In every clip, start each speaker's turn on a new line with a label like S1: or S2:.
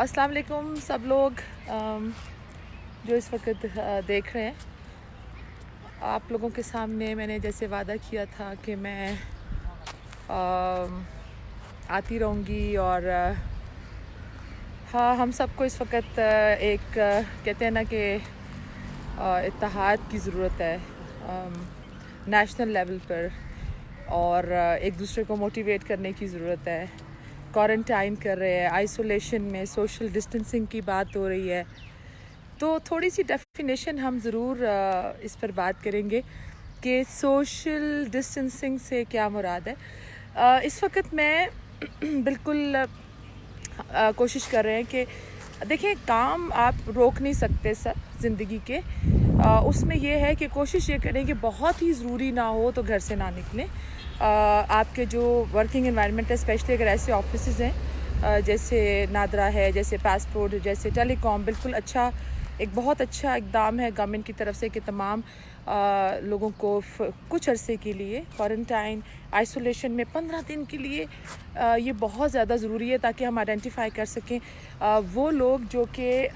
S1: अस्सलाम वालेकुम सब लोग जो इस वक्त देख रहे हैं। आप लोगों के सामने मैंने जैसे वादा किया था कि मैं आती रहूँगी और हाँ, हम सबको इस वक्त एक कहते हैं ना कि इत्तेहाद की ज़रूरत है नेशनल लेवल पर, और एक दूसरे को मोटिवेट करने की ज़रूरत है। क्वारंटाइन कर रहे हैं, आइसोलेशन में सोशल डिस्टेंसिंग की बात हो रही है, तो थोड़ी सी डेफिनेशन हम ज़रूर इस पर बात करेंगे कि सोशल डिस्टेंसिंग से क्या मुराद है। इस वक्त मैं बिल्कुल कोशिश कर रहे हैं कि देखें, काम आप रोक नहीं सकते सर ज़िंदगी के। उसमें यह है कि कोशिश ये करें कि बहुत ही ज़रूरी ना हो तो घर से ना निकलें। आपके जो वर्किंग एनवायरनमेंट है, स्पेशली अगर ऐसे ऑफिसेज हैं जैसे नादरा है, जैसे पासपोर्ट, जैसे टेलीकॉम, बिल्कुल अच्छा एक बहुत अच्छा इक़दाम है गवर्नमेंट की तरफ से कि तमाम लोगों को कुछ अरसे के लिए क्वारंटाइन आइसोलेशन में 15 दिन के लिए ये बहुत ज़्यादा ज़रूरी है, ताकि हम आइडेंटिफाई कर सकें वो लोग जो कि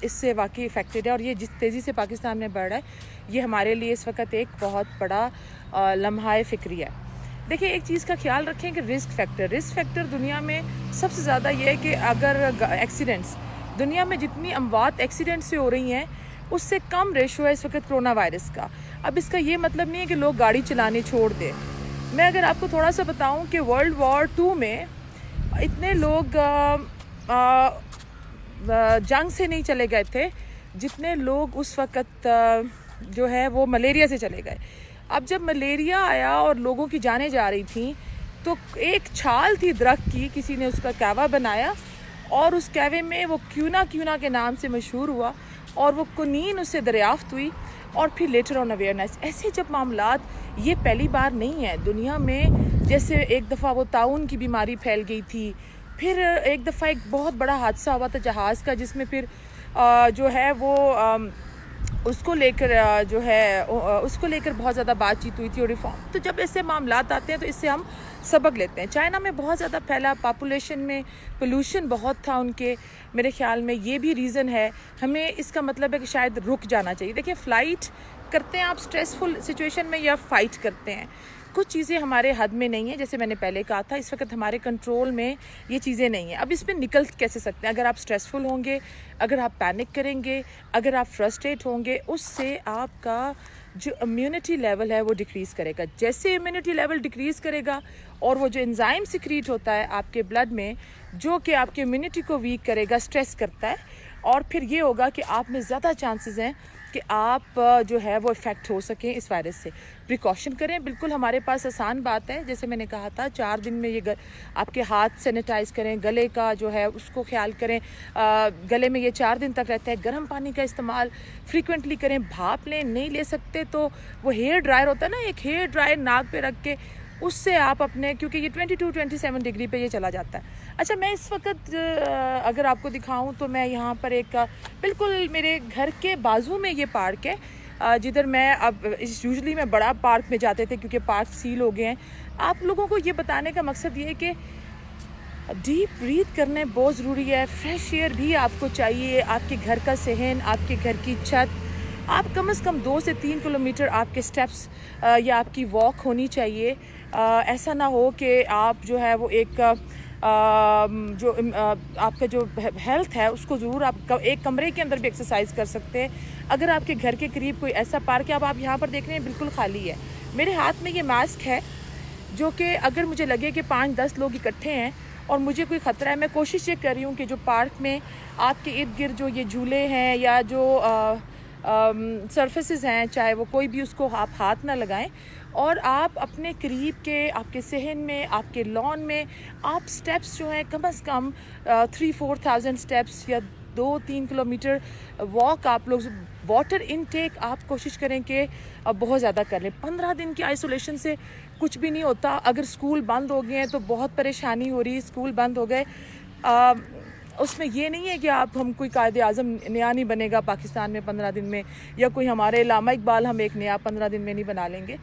S1: इससे वाकई इफ़ेक्टेड है। और ये जिस तेज़ी से पाकिस्तान में बढ़ रहा है, ये हमारे लिए इस वक्त एक बहुत बड़ा लम्हा फ़िक्री है। देखिए, एक चीज़ का ख्याल रखें कि रिस्क फैक्टर दुनिया में सबसे ज़्यादा ये है कि अगर एक्सीडेंट्स, दुनिया में जितनी अमवात एक्सीडेंट से हो रही हैं उससे कम रेशो है इस वक्त कोरोना वायरस का। अब इसका ये मतलब नहीं है कि लोग गाड़ी चलाने छोड़ दें। मैं अगर आपको थोड़ा सा बताऊं कि वर्ल्ड वॉर 2 में इतने लोग जंग से नहीं चले गए थे जितने लोग उस वक्त जो है वो मलेरिया से चले गए। अब जब मलेरिया आया और लोगों की जानें जा रही थी, तो एक छाल थी दरख्त की, किसी ने उसका कहवा बनाया और उस कहवे में वो क्यूना के नाम से मशहूर हुआ, और वो कुनीन उससे दरियाफ्त हुई, और फिर लेटर ऑन अवेयरनेस। ऐसे जब मामलात, ये पहली बार नहीं है दुनिया में। जैसे एक दफ़ा वो ताउन की बीमारी फैल गई थी, फिर एक दफ़ा एक बहुत बड़ा हादसा हुआ था जहाज़ का, जिसमें फिर जो है वो उसको लेकर उसको लेकर बहुत ज़्यादा बातचीत हुई थी और रिफॉर्म। तो जब ऐसे मामलात आते हैं तो इससे हम सबक लेते हैं। चाइना में बहुत ज़्यादा फैला, पॉपुलेशन में पोल्यूशन बहुत था उनके, मेरे ख्याल में ये भी रीज़न है। हमें इसका मतलब है कि शायद रुक जाना चाहिए। देखिए, फ़्लाइट करते हैं आप स्ट्रेसफुल सिचुएशन में या फ़ाइट करते हैं, कुछ चीज़ें हमारे हद में नहीं है। जैसे मैंने पहले कहा था, इस वक्त हमारे कंट्रोल में ये चीज़ें नहीं हैं। अब इसमें निकल कैसे सकते हैं? अगर आप स्ट्रेसफुल होंगे, अगर आप पैनिक करेंगे, अगर आप फ्रस्ट्रेट होंगे, उससे आपका जो इम्यूनिटी लेवल है वो डिक्रीज़ करेगा। जैसे इम्यूनिटी लेवल डिक्रीज़ करेगा और वो जो एंजाइम सिक्रीट होता है आपके ब्लड में, जो कि आपकी इम्यूनिटी को वीक करेगा, स्ट्रेस करता है, और फिर ये होगा कि आप में ज़्यादा चांसेस हैं कि आप जो है वो इफ़ेक्ट हो सकें इस वायरस से। प्रिकॉशन करें, बिल्कुल हमारे पास आसान बात है। जैसे मैंने कहा था, 4 दिन में ये आपके हाथ सैनिटाइज़ करें, गले का जो है उसको ख्याल करें, गले में ये 4 दिन तक रहता है। गर्म पानी का इस्तेमाल फ्रीक्वेंटली करें, भाप लें, नहीं ले सकते तो वो हेयर ड्रायर होता है ना, एक हेयर ड्रायर नाक पे रख के उससे आप अपने, क्योंकि ये 22-27 डिग्री पे ये चला जाता है। अच्छा, मैं इस वक्त अगर आपको दिखाऊं तो मैं यहाँ पर एक बिल्कुल मेरे घर के बाजू में ये पार्क है, जिधर मैं अब यूजुअली मैं बड़ा पार्क में जाते थे क्योंकि पार्क सील हो गए हैं। आप लोगों को ये बताने का मकसद ये है कि डीप ब्रीथ करने बहुत ज़रूरी है। फ्रेश एयर भी आपको चाहिए, आपके घर का सहन, आपके घर की छत। आप कम से कम 2 से 3 किलोमीटर आपके स्टेप्स या आपकी वॉक होनी चाहिए। ऐसा ना हो कि आप जो है वो एक आपका जो हेल्थ है उसको ज़रूर आप एक कमरे के अंदर भी एक्सरसाइज कर सकते हैं। अगर आपके घर के करीब कोई ऐसा पार्क है, अब आप यहाँ पर देख रहे हैं बिल्कुल खाली है। मेरे हाथ में ये मास्क है, जो कि अगर मुझे लगे कि 5-10 लोग इकट्ठे हैं और मुझे कोई ख़तरा है, मैं कोशिश ये कर रही हूँ कि जो पार्क में आपके इर्द गिर्द जो ये झूले हैं या जो सरफेसेस हैं, चाहे वो कोई भी, उसको आप हाथ ना लगाएं, और आप अपने करीब के आपके सहन में, आपके लॉन में आप स्टेप्स जो हैं कम से कम 3-4,000 स्टेप्स या 2-3 किलोमीटर वॉक आप लोग। वाटर इनटेक आप कोशिश करें कि बहुत ज़्यादा कर लें। 15 दिन की आइसोलेशन से कुछ भी नहीं होता। अगर स्कूल बंद हो गए हैं तो बहुत परेशानी हो रही है, स्कूल बंद हो गए, उसमें ये नहीं है कि आप हम कोई कायदे आज़म नया नहीं बनेगा पाकिस्तान में 15 दिन में, या कोई हमारे अल्लामा इकबाल हम एक नया 15 दिन में नहीं बना लेंगे।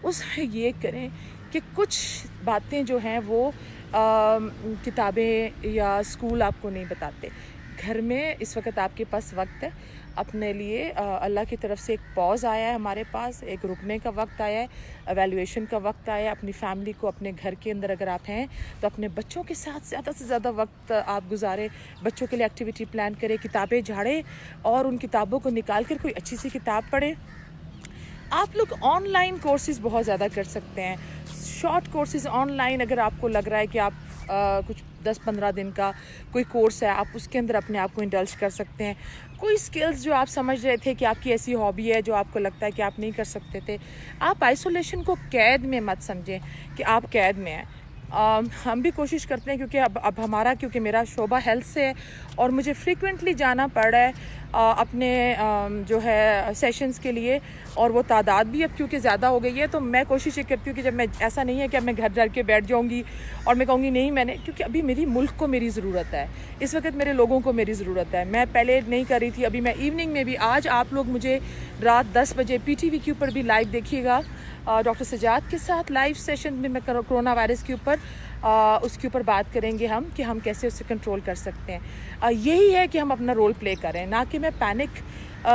S1: उसमें ये करें कि कुछ बातें जो हैं वो किताबें या स्कूल आपको नहीं बताते। घर में इस वक्त आपके पास वक्त है अपने लिए। अल्लाह की तरफ से एक पॉज आया है हमारे पास, एक रुकने का वक्त आया है, एवेल्यूएशन का वक्त आया है। अपनी फैमिली को, अपने घर के अंदर अगर आप हैं तो अपने बच्चों के साथ ज़्यादा से ज़्यादा वक्त आप गुजारें, बच्चों के लिए एक्टिविटी प्लान करें, किताबें झाड़ें और उन किताबों को निकाल कर कोई अच्छी सी किताब पढ़ें। आप लोग ऑनलाइन कोर्सेज़ बहुत ज़्यादा कर सकते हैं, शॉर्ट कोर्सेज़ ऑनलाइन। अगर आपको लग रहा है कि आप कुछ 10-15 दिन का कोई कोर्स है, आप उसके अंदर अपने आप को इंडल्ज कर सकते हैं। कोई स्किल्स जो आप समझ रहे थे कि आपकी ऐसी हॉबी है जो आपको लगता है कि आप नहीं कर सकते थे, आप आइसोलेशन को कैद में मत समझें कि आप कैद में हैं। हम भी कोशिश करते हैं क्योंकि अब हमारा, क्योंकि मेरा शोबा हेल्थ से है और मुझे फ्रीक्वेंटली जाना पड़ रहा है अपने जो है सेशंस के लिए, और वो तादाद भी अब क्योंकि ज़्यादा हो गई है, तो मैं कोशिश ये करती हूँ कि जब मैं, ऐसा नहीं है कि अब मैं घर के बैठ जाऊँगी और मैं कहूँगी नहीं मैंने, क्योंकि अभी मेरी मुल्क को मेरी ज़रूरत है, इस वक्त मेरे लोगों को मेरी ज़रूरत है। मैं पहले नहीं कर रही थी, अभी मैं इवनिंग में भी, आज आप लोग मुझे रात 10 बजे PTV के ऊपर भी लाइव देखिएगा, डॉक्टर सजाद के साथ लाइव सेशन में मैं कोरोना वायरस के ऊपर उसके ऊपर बात करेंगे हम कि हम कैसे उससे कंट्रोल कर सकते हैं। यही है कि हम अपना रोल प्ले करें, ना कि मैं पैनिक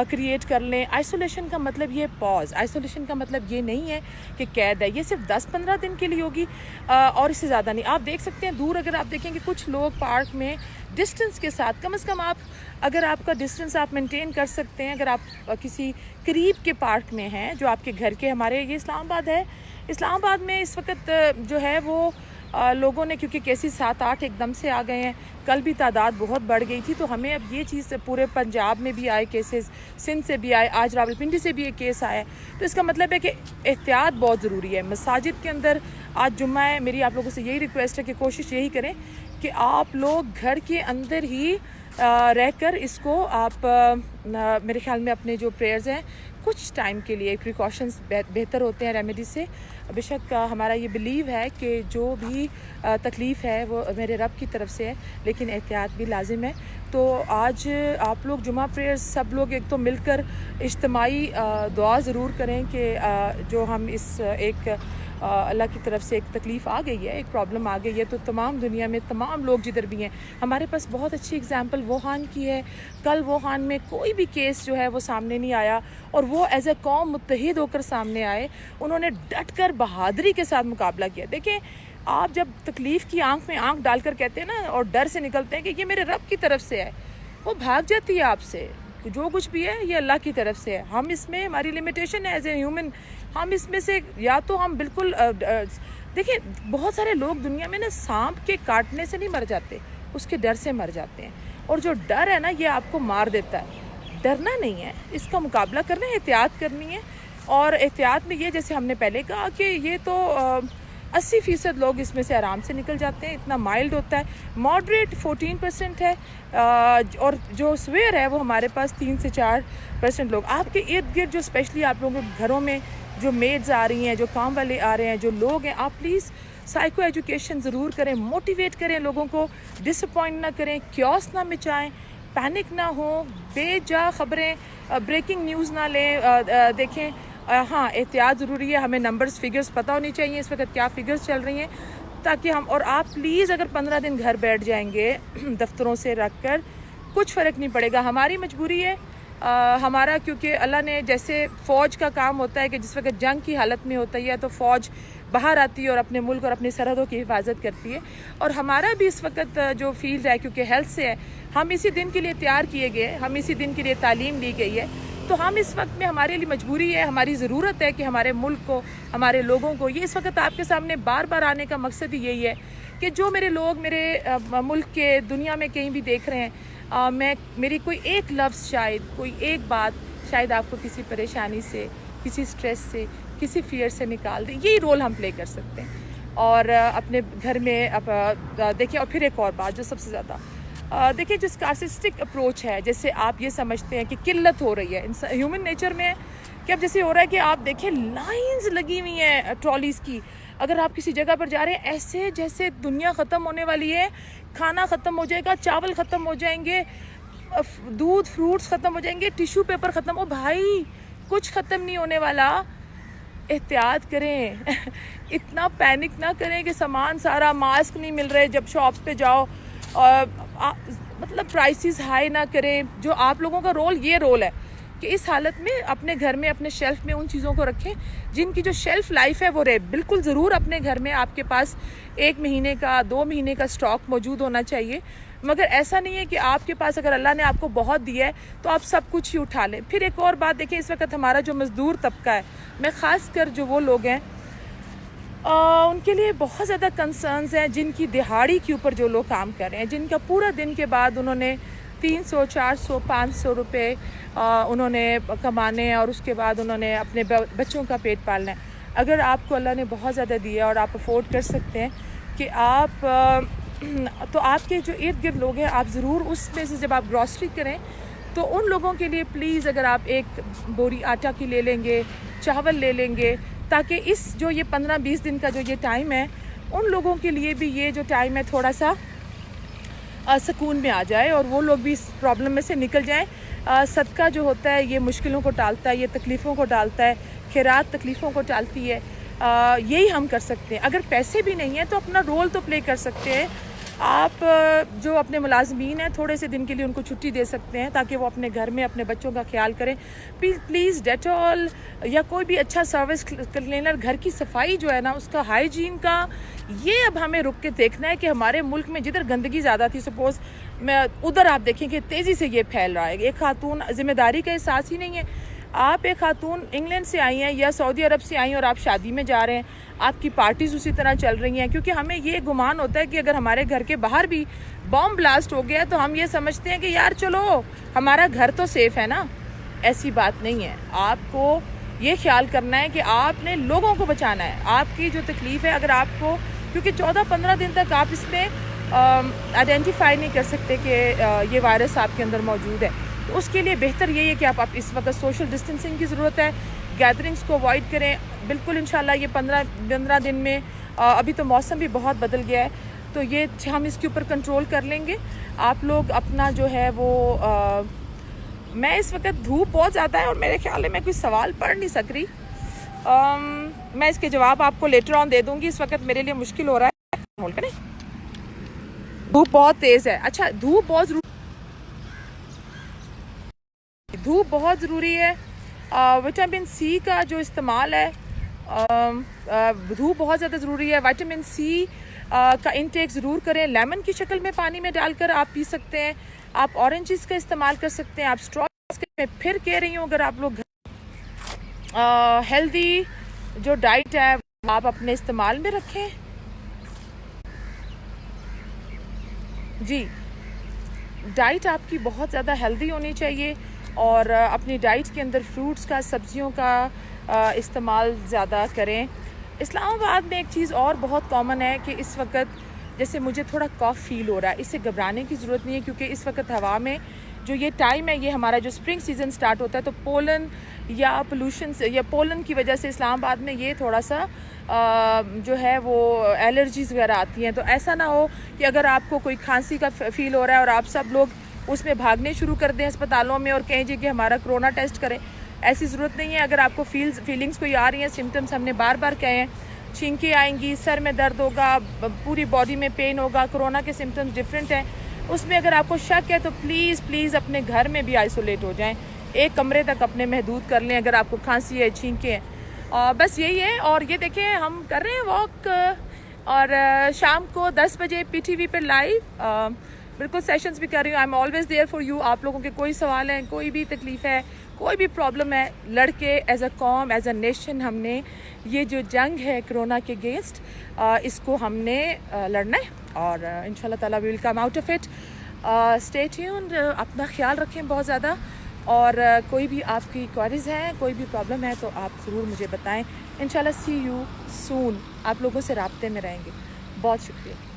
S1: क्रिएट कर लें। आइसोलेशन का मतलब ये पॉज, आइसोलेशन का मतलब ये नहीं है कि कैद है, ये सिर्फ 10-15 दिन के लिए होगी और इससे ज़्यादा नहीं। आप देख सकते हैं दूर, अगर आप देखेंगे कुछ लोग पार्क में डिस्टेंस के साथ, कम से कम आप, अगर आपका डिस्टेंस आप मेंटेन कर सकते हैं, अगर आप किसी करीब के पार्क में हैं जो आपके घर के, हमारे ये इस्लामाबाद है, इस्लामाबाद में इस वक्त जो है वो लोगों ने, क्योंकि केसेस 7-8 एकदम से आ गए हैं, कल भी तादाद बहुत बढ़ गई थी, तो हमें अब ये चीज़ पूरे पंजाब में भी आए केसेस, सिंध से भी आए, आज रावलपिंडी से भी एक केस आया है। तो इसका मतलब है कि एहतियात बहुत ज़रूरी है। मसाजिद के अंदर आज जुम्मा है, मेरी आप लोगों से यही रिक्वेस्ट है कि कोशिश यही करें कि आप लोग घर के अंदर ही रहकर इसको आप मेरे ख्याल में अपने जो प्रेयर्स हैं कुछ टाइम के लिए, प्रिकॉशंस बेहतर होते हैं रेमेडी से। बेशक हमारा ये बिलीव है कि जो भी तकलीफ़ है वो मेरे रब की तरफ से है, लेकिन एहतियात भी लाजिम है। तो आज आप लोग जुमा प्रेयर्स सब लोग एक तो मिलकर इज्तिमाई दुआ ज़रूर करें कि जो हम इस एक अल्लाह की तरफ से एक तकलीफ़ आ गई है, एक प्रॉब्लम आ गई है, तो तमाम दुनिया में तमाम लोग जिधर भी हैं, हमारे पास बहुत अच्छी एग्जांपल वुहान की है। कल वुहान में कोई भी केस जो है वो सामने नहीं आया और वो एज ए कौम मुत्तहिद होकर सामने आए, उन्होंने डट कर बहादुरी के साथ मुकाबला किया। देखें, आप जब तकलीफ़ की आंख में आंख डालकर कहते हैं ना और डर से निकलते हैं कि ये मेरे रब की तरफ से है, वो भाग जाती है आपसे। जो कुछ भी है ये अल्लाह की तरफ से है। हम इसमें, हमारी लिमिटेशन है एज ए ह्यूमन, हम इसमें से या तो हम बिल्कुल देखिए, बहुत सारे लोग दुनिया में ना सांप के काटने से नहीं मर जाते, उसके डर से मर जाते हैं। और जो डर है ना, ये आपको मार देता है। डरना नहीं है, इसका मुकाबला करना है, एहतियात करनी है। और एहतियात में ये, जैसे हमने पहले कहा कि ये तो 80% लोग इसमें से आराम से निकल जाते हैं, इतना माइल्ड होता है। मॉडरेट 14% है और जो स्वेयर है वो हमारे पास 3 से 4% लोग। आपके इर्द गिर्द जो स्पेशली आप लोगों के घरों में जो मेड्स आ रही हैं, जो काम वाले आ रहे हैं, जो लोग हैं, आप प्लीज़ साइको एजुकेशन ज़रूर करें, मोटिवेट करें लोगों को, डिसअपॉइंट ना करें, क्योस ना मचाएं, पैनिक ना हो, बेजा खबरें, ब्रेकिंग न्यूज़ ना लें। देखें, हाँ, एहतियात ज़रूरी है, हमें नंबर्स, फिगर्स पता होनी चाहिए इस वक्त क्या फ़िगर्स चल रही हैं, ताकि हम, और आप प्लीज़ अगर 15 दिन घर बैठ जाएंगे दफ्तरों से रख कर, कुछ फ़र्क नहीं पड़ेगा। हमारी मजबूरी है, हमारा, क्योंकि अल्लाह ने, जैसे फ़ौज का काम होता है कि जिस वक्त जंग की हालत में होता है तो फ़ौज बाहर आती है और अपने मुल्क और अपनी सरहदों की हिफाजत करती है, और हमारा भी इस वक्त जो फील्ड है, क्योंकि हेल्थ से है, हम इसी दिन के लिए तैयार किए गए, हम इसी दिन के लिए तालीम ली गई है। तो हम इस वक्त में, हमारे लिए मजबूरी है, हमारी ज़रूरत है कि हमारे मुल्क को, हमारे लोगों को, ये इस वक्त आपके सामने बार बार आने का मकसद ही यही है कि जो मेरे लोग मेरे मुल्क के, दुनिया में कहीं भी देख रहे हैं, मेरी कोई एक लफ्ज़, शायद कोई एक बात शायद आपको किसी परेशानी से, किसी स्ट्रेस से, किसी फियर से निकाल दे। यही रोल हम प्ले कर सकते हैं। और अपने घर में देखिए, और फिर एक और बात जो सबसे ज़्यादा देखिए, जो स्कार्सिस्टिक अप्रोच है, जैसे आप ये समझते हैं कि किल्लत हो रही है, ह्यूमन नेचर में है कि अब जैसे हो रहा है कि आप देखें लाइंस लगी हुई हैं ट्रॉलीज़ की, अगर आप किसी जगह पर जा रहे हैं, ऐसे जैसे दुनिया ख़त्म होने वाली है, खाना ख़त्म हो जाएगा, चावल ख़त्म हो जाएंगे, दूध फ्रूट्स ख़त्म हो जाएंगे, टिश्यू पेपर ख़त्म। ओ भाई, कुछ ख़त्म नहीं होने वाला। احتیاط کریں اتنا پینک نہ کریں کہ سامان سارا، ماسک نہیں مل رہے، جب شاپس پہ جاؤ مطلب پرائسز ہائی نہ کریں. جو آپ لوگوں کا یہ رول ہے کہ اس حالت میں اپنے گھر میں اپنے شیلف میں ان چیزوں کو رکھیں جن کی جو شیلف لائف ہے وہ رہے. بالکل ضرور اپنے گھر میں آپ کے پاس 1 مہینے کا 2 مہینے کا سٹاک موجود ہونا چاہیے، مگر ایسا نہیں ہے کہ آپ کے پاس اگر اللہ نے آپ کو بہت دیا ہے تو آپ سب کچھ ہی اٹھا لیں. پھر ایک اور بات دیکھیں، اس وقت ہمارا جو مزدور طبقہ ہے، میں خاص کر جو وہ لوگ ہیں ان کے لیے بہت زیادہ کنسرنز ہیں جن کی دہاڑی کے اوپر جو لوگ کام کر رہے ہیں، جن کا پورا دن کے بعد انہوں نے 300 400 500 روپے انہوں نے کمانے ہیں اور اس کے بعد انہوں نے اپنے بچوں کا پیٹ پالنا ہے. اگر آپ کو اللہ نے بہت زیادہ دیا اور آپ افورڈ کر سکتے ہیں کہ آپ تو آپ کے جو ارد گرد لوگ ہیں، آپ ضرور اس میں سے جب آپ گروسری کریں تو ان لوگوں کے لیے پلیز اگر آپ 1 بوری آٹا کی لے لیں گے، چاول لے لیں گے، تاکہ جو یہ 15-20 دن کا جو یہ ٹائم ہے ان لوگوں کے لیے بھی یہ جو ٹائم ہے تھوڑا سا سکون میں آ جائے اور وہ لوگ بھی اس پرابلم میں سے نکل جائیں. صدقہ جو ہوتا ہے یہ مشکلوں کو ٹالتا ہے، یہ تکلیفوں کو ٹالتا ہے، خیرات تکلیفوں کو ٹالتی ہے. یہی ہم کر سکتے ہیں. اگر پیسے بھی نہیں ہیں تو اپنا رول تو پلے کر سکتے ہیں. آپ جو اپنے ملازمین ہیں تھوڑے سے دن کے لیے ان کو چھٹی دے سکتے ہیں تاکہ وہ اپنے گھر میں اپنے بچوں کا خیال کریں. پلیز ڈیٹول یا کوئی بھی اچھا سروس کلینر، گھر کی صفائی جو ہے نا اس کا ہائیجین کا، یہ اب ہمیں رک کے دیکھنا ہے کہ ہمارے ملک میں جدھر گندگی زیادہ تھی سپوز ادھر آپ دیکھیں کہ تیزی سے یہ پھیل رہا ہے. ایک خاتون ذمہ داری کا احساس ہی نہیں ہے. آپ ایک خاتون انگلینڈ سے آئی ہیں یا سعودی عرب سے آئی ہیں اور آپ شادی میں جا رہے ہیں، آپ کی پارٹیز اسی طرح چل رہی ہیں، کیونکہ ہمیں یہ گمان ہوتا ہے کہ اگر ہمارے گھر کے باہر بھی بام بلاسٹ ہو گیا تو ہم یہ سمجھتے ہیں کہ یار چلو ہمارا گھر تو سیف ہے نا. ایسی بات نہیں ہے. آپ کو یہ خیال کرنا ہے کہ آپ نے لوگوں کو بچانا ہے. آپ کی جو تکلیف ہے اگر آپ کو، کیونکہ 14-15 دن تک آپ اس میں آئیڈینٹیفائی نہیں کر سکتے کہ یہ وائرس آپ کے اندر موجود ہے، تو اس کے لیے بہتر یہی ہے کہ آپ اس وقت سوشل ڈسٹینسنگ کی ضرورت ہے. گیدرنگز کو اوائڈ کریں. بالکل انشاءاللہ یہ 15 دن میں ابھی تو موسم بھی بہت بدل گیا ہے تو یہ ہم اس کے اوپر کنٹرول کر لیں گے. آپ لوگ اپنا جو ہے وہ میں اس وقت دھوپ بہت زیادہ ہے اور میرے خیال میں کوئی سوال پڑھ نہیں سک رہی. میں اس کے جواب آپ کو لیٹر آن دے دوں گی. اس وقت میرے لیے مشکل ہو رہا ہے، دھوپ بہت تیز ہے. اچھا، دھوپ بہت ضروری ہے. وٹامن سی کا جو استعمال ہے، دھوپ بہت زیادہ ضروری ہے. وٹامن سی کا انٹیک ضرور کریں. لیمن کی شکل میں پانی میں ڈال کر آپ پی سکتے ہیں. آپ اورنجز کا استعمال کر سکتے ہیں. آپ اسٹرابیریز کا، میں پھر کہہ رہی ہوں، اگر آپ لوگ ہیلدی جو ڈائٹ ہے آپ اپنے استعمال میں رکھیں. جی، ڈائٹ آپ کی بہت زیادہ ہیلدی ہونی چاہیے اور اپنی ڈائٹ کے اندر فروٹس کا، سبزیوں کا استعمال زیادہ کریں. اسلام آباد میں ایک چیز اور بہت کامن ہے کہ اس وقت جیسے مجھے تھوڑا کاف فیل ہو رہا ہے. اس سے گھبرانے کی ضرورت نہیں ہے کیونکہ اس وقت ہوا میں جو یہ ٹائم ہے، یہ ہمارا جو اسپرنگ سیزن سٹارٹ ہوتا ہے، تو پولن یا پولوشن سے یا پولن کی وجہ سے اسلام آباد میں یہ تھوڑا سا جو ہے وہ الرجیز وغیرہ آتی ہیں. تو ایسا نہ ہو کہ اگر آپ کو کوئی کھانسی کا فیل ہو رہا ہے اور آپ سب لوگ اس میں بھاگنے شروع کر دیں اسپتالوں میں اور کہیں جی کہ ہمارا کرونا ٹیسٹ کریں. ایسی ضرورت نہیں ہے. اگر آپ کو فیلنگز کوئی آ رہی ہیں، سمٹمز ہم نے بار بار کہے ہیں، چھینکیں آئیں گی، سر میں درد ہوگا، پوری باڈی میں پین ہوگا، کرونا کے سمٹمز ڈفرینٹ ہیں. اس میں اگر آپ کو شک ہے تو پلیز اپنے گھر میں بھی آئسولیٹ ہو جائیں. 1 کمرے تک اپنے محدود کر لیں اگر آپ کو کھانسی ہے، چھینکیں ہیں. بس یہی ہے. اور یہ دیکھیں ہم کر رہے ہیں واک، اور شام کو 10 بجے PTV پہ لائیو بالکل سیشنز بھی کر رہی ہوں. I am always there for you. آپ لوگوں کے کوئی سوال ہیں، کوئی بھی تکلیف ہے، کوئی بھی پرابلم ہے، لڑ کے ایز اے قوم، ایز اے نیشن ہم نے یہ جو جنگ ہے کرونا کے اگینسٹ، اس کو ہم نے لڑنا ہے اور انشاءاللہ تعالیٰ we will come out of it. Stay tuned. اپنا خیال رکھیں بہت زیادہ، اور کوئی بھی آپ کی کوائریز ہیں، کوئی بھی پرابلم ہے تو آپ ضرور مجھے بتائیں. انشاءاللہ سی یو سون. آپ لوگوں سے رابطے میں رہیں گے. بہت شکریہ.